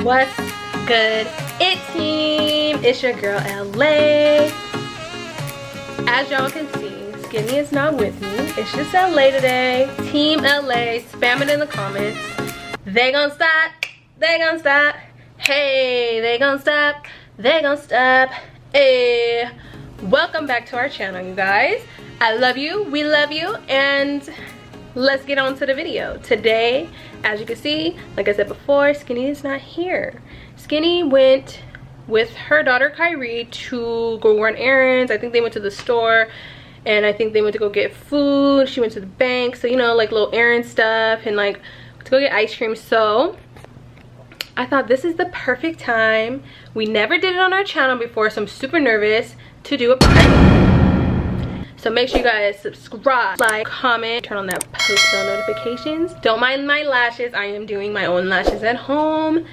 What's good, it team? It's your girl LA. As y'all can see, Skinny is not with me. It's just LA today. Team LA, spam it in the comments. They gonna stop. They gonna stop. Hey, they gonna stop. They gonna stop. Hey, welcome back to our channel, you guys. I love you. We love you, and let's get on to the video. Today, as you can see, like I said before, Skinny is not here. Skinny went with her daughter Kyrie to go run errands. I think they went to the store, and I think they went to go get food. She went to the bank, so you know, like little errand stuff, and like to go get ice cream. So I thought this is the perfect time. We never did it on our channel before, so I'm super nervous to do a prank. So make sure you guys subscribe, like, comment, turn on that post bell notifications. Don't mind my lashes. I am doing my own lashes at home,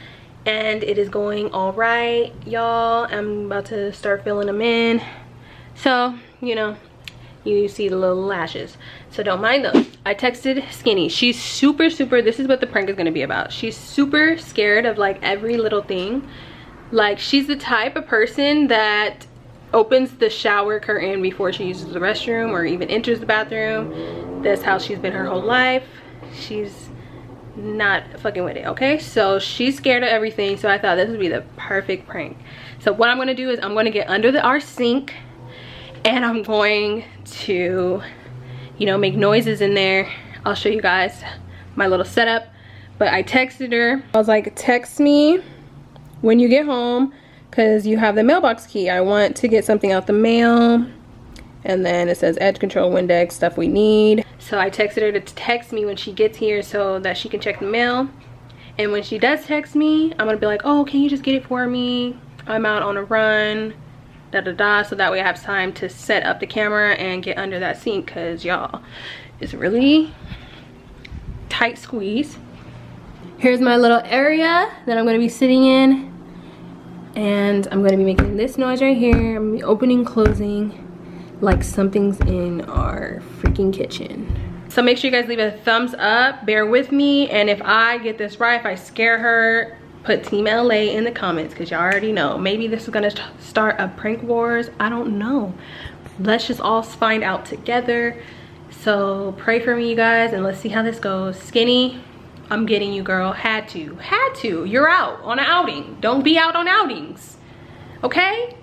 and it is going all right, y'all. I'm about to start filling them in. So, you know, you see the little lashes. So don't mind those. I texted Skinny. She's super, this is what the prank is gonna be about. She's super scared of like every little thing. Like, she's the type of person that opens the shower curtain before she uses the restroom or even enters the bathroom. That's how she's been her whole life. She's not fucking with it, okay? So she's scared of everything, so I thought this would be the perfect prank. So what I'm gonna do is I'm gonna get under our sink, and I'm going to, you know, make noises in there. I'll show you guys my little setup. But I texted her. I was like, text me when you get home, because you have the mailbox key. I want to get something out the mail. And then it says edge control, Windex, stuff we need. So I texted her to text me when she gets here so that she can check the mail. And when she does text me, I'm gonna be like, oh, can you just get it for me? I'm out on a run, da da da. So that way I have time to set up the camera and get under that sink, because y'all, it's a really tight squeeze. Here's my little area that I'm gonna be sitting in. And I'm gonna be making this noise right here. I'm gonna be opening, closing, like something's in our freaking kitchen. So make sure you guys leave a thumbs up, bear with me, and if I get this right, if I scare her, put Team LA in the comments, because y'all already know. Maybe this is gonna start a prank wars, I don't know. Let's just all find out together. So pray for me, you guys, and let's see how this goes. Skinny, I'm getting you, girl. Had to. You're out on an outing. Don't be out on outings, okay?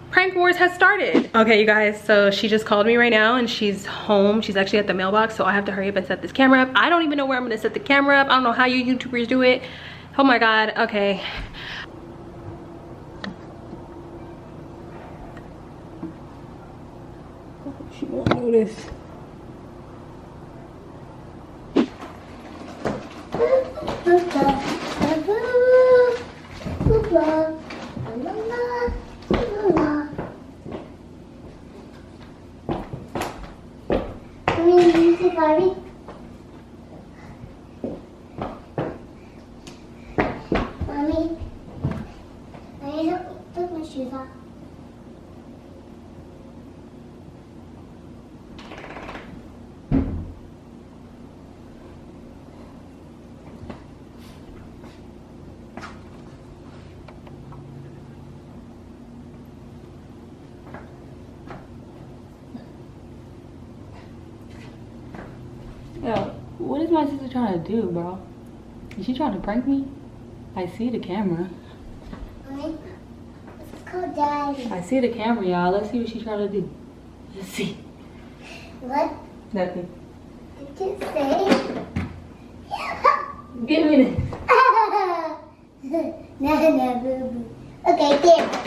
Prank wars has started. Okay, you guys, so she just called me right now, and she's home. She's actually at the mailbox, so I have to hurry up and set this camera up. I don't even know where I'm gonna set the camera up. I don't know how you YouTubers do it. Oh my God, okay. She won't notice. Mommy, I need to put my shoes on. Yo, what is my sister trying to do, bro? Is she trying to prank me? I see the camera. Mommy, this is called Daddy. I see the camera, y'all. Let's see what she's trying to do. Let's see. What Nothing. did you say? Give me this. No, boo boo. Okay, there.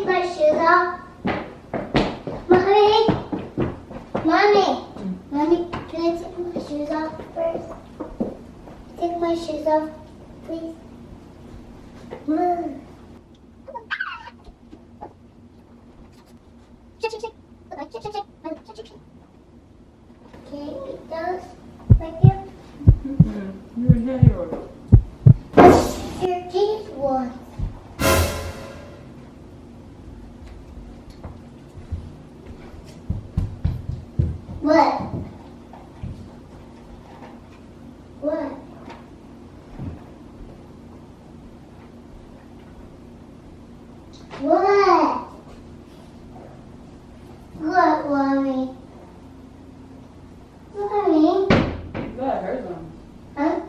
take my shoes off? Mommy? Mommy? Mommy, can I take my shoes off first? Take my shoes off, please. Mom. Can I eat those? Thank you. Your teeth was. What? What? What? What, Mommy? Mommy? Good, I heard them. Huh?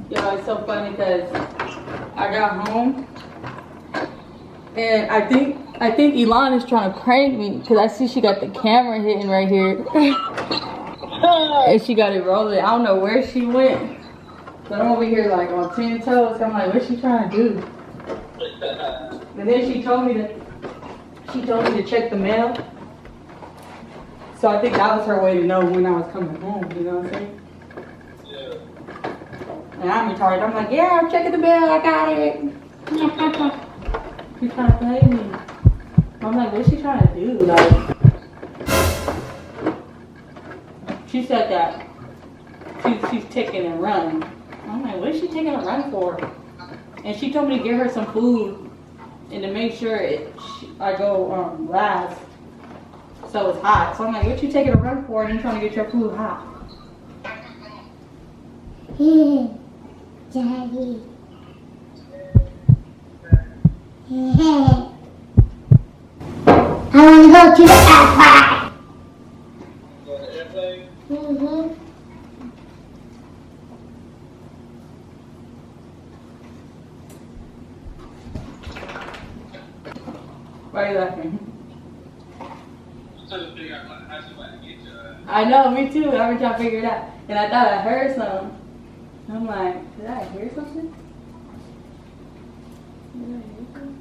Yo, it's so funny because I got home and I think Elon is trying to prank me because I see she got the camera hitting right here and she got it rolling. I don't know where she went, but I'm over here like on 10 toes. I'm like, what's she trying to do? And then she told me to check the mail. So I think that was her way to know when I was coming home. You know what I'm saying? And I'm retarded. I'm like, yeah, I'm checking the mail. I got it. She's trying to play me. I'm like, what's she trying to do? Like, she said that she's taking a run. I'm like, what is she taking a run for? And she told me to get her some food and to make sure I go last so it's hot. So I'm like, what you taking a run for and you trying to get your food hot? Daddy. I want to go to the airport. On the airplane? Mm-hmm. Why are you laughing? I'm trying to figure out how she about to get your I know, me too. I've been trying to figure it out. And I thought I heard something. I'm like, did I hear something? Did I hear something?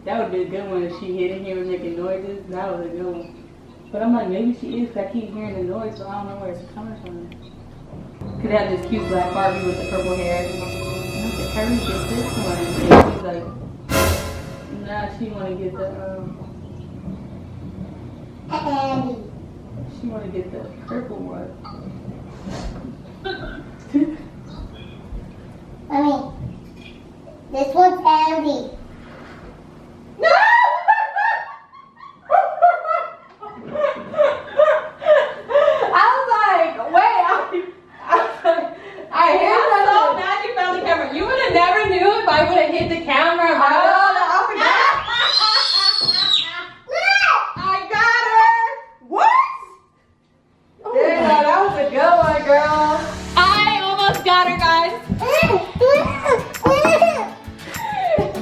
That would be a good one if she hit in here and making noises. That was a good one. But I'm like, maybe she is because I keep hearing the noise, so I don't know where it's coming from. Could have this cute black Barbie with the purple hair. And I was like, Harry, get this one. And she's like, nah, she want to get the, Daddy. she want to get the purple one. Mommy, this one's Andy. No! I was like, wait, I hear that. I'm so mad you found the camera. You would have never knew if I would have hit the camera. I forgot. I got her. What? Yeah, that was a good one, girl. I almost got her, guys.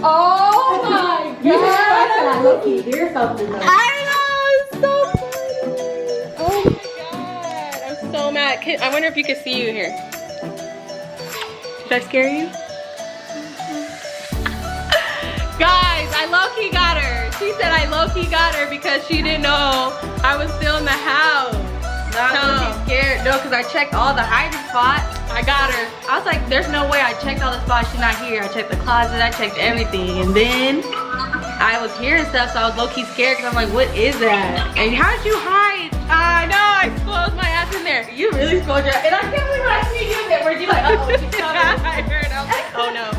Oh my god. Look, hear something. I know, it's so funny. Oh my god, I'm so mad. I wonder if you can see you here. Did I scare you? Guys, I low-key got her. She said I low-key got her because she didn't know I was still in the house. No, she's scared. No, because I checked all the hiding spots. I got her. I was like, there's no way. I checked all the spots. She's not here. I checked the closet. I checked everything. And then I was hearing stuff, so I was low-key scared because I'm like, what is that? And how did you hide? I know. I exposed my ass in there. You really exposed your ass. And I can't believe when I see you in there. Were you like, oh, she's coming? I heard. I was like, oh no.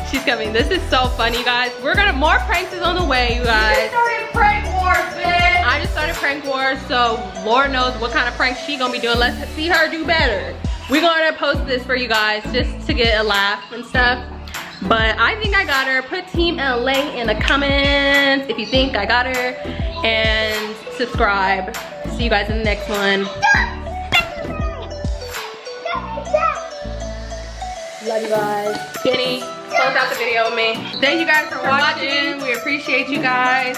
She's coming. This is so funny, guys. More pranks is on the way, you guys. You started prank wars, bitch. I just started prank wars, so Lord knows what kind of pranks she gonna be doing. Let's see her do better. We're gonna post this for you guys just to get a laugh and stuff. But I think I got her. Put Team LA in the comments if you think I got her. And subscribe. See you guys in the next one. Love you guys. Kenny, close out the video with me. Thank you guys for watching. We appreciate you guys.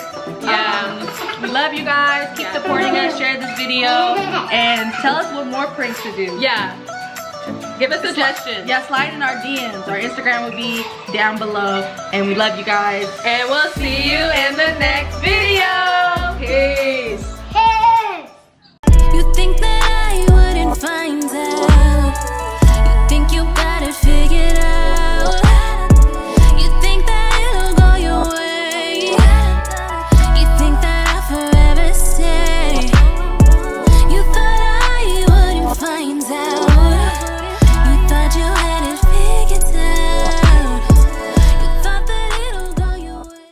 We love you guys. Keep supporting us. Share this video. And tell us what more pranks to do. Yeah. Give us suggestions. Yeah, slide in our DMs. Our Instagram will be down below. And we love you guys. And we'll see you in the next video. Peace.